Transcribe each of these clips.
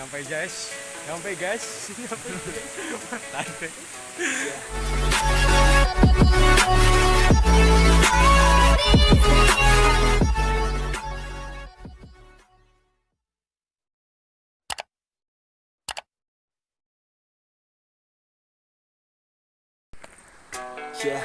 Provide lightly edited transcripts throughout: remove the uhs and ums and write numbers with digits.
Nyampe guys, Tante. Yeah,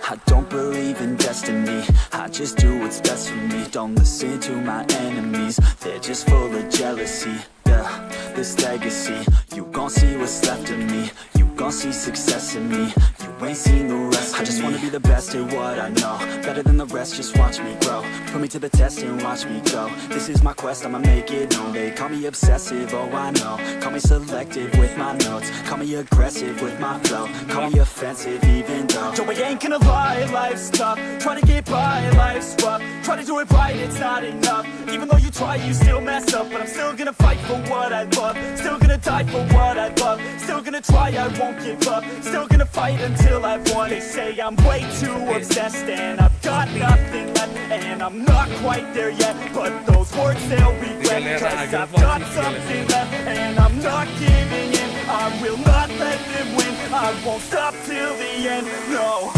I don't believe in destiny. I just do what's best for me. Don't listen to my enemies, they're just full of jealousy. Yeah, this legacy, you gon' see what's left of me. You gon' see success in me. You ain't seen the rest of me. I just wanna be the best at what I know, better than the rest, just watch me grow. Put me to the test and watch me go. This is my quest, I'ma make it known. They call me obsessive, oh I know. Call me selective with my notes. Call me aggressive with my flow. Call me offensive even though Joe, I ain't gonna lie, life's tough. Try to get by, life's rough. Try to do it right, it's not enough. Even though you try, you still mess up. But I'm still gonna fight for what I love. Still gonna die for what I love. Still gonna try, I won't give up. Still gonna fight until I've won. They say I'm way too obsessed and I've got nothing left. And I'm not quite there yet, but those words they'll regret. Cause I've got something left and I'm not giving in. I will not let them win. I won't stop till the end, no.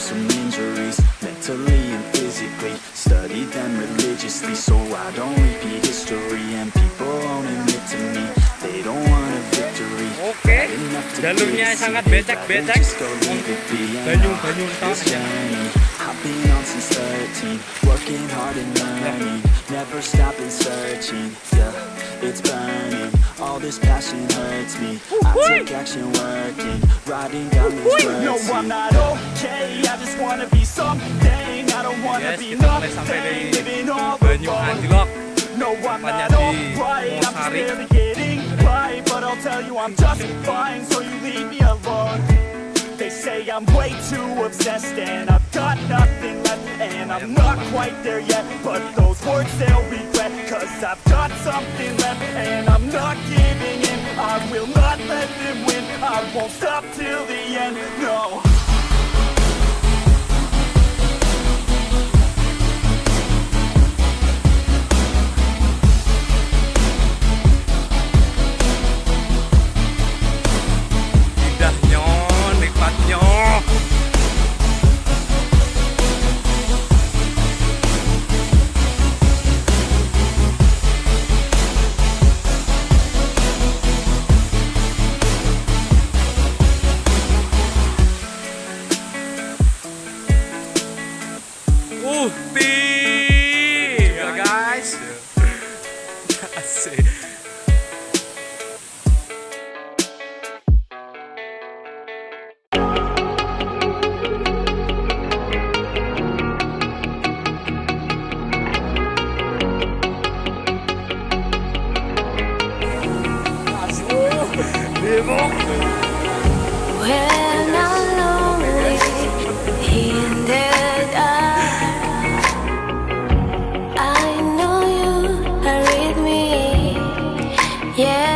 Some injuries, mentally and physically. Study them religiously so I don't repeat history. And people won't admit to me they don't want a victory. Oke, jalurnya sangat becek-becek. Banyu I've been on since 13, working hard and learning, never stopping searching. Yeah, it's burning. All this passion hurts me. I take action working, riding down this road. No, I'm not okay. I just wanna be something. I don't wanna be nothing. Living all Banyu Anjlok. No, I'm not alright. I'm just barely getting by. But I'll tell you I'm just fine, so you leave me alone. They say I'm way too obsessed and I've got nothing left. And I'm not quite there yet, but those words they'll regret. Cause I've got something left and I'm not giving in. I will not let them win. I won't stop till the end, no. Indahnya, nikmatnya. Ya guys. Asik. When I'm lonely in the dark, I know you are with me. Yeah.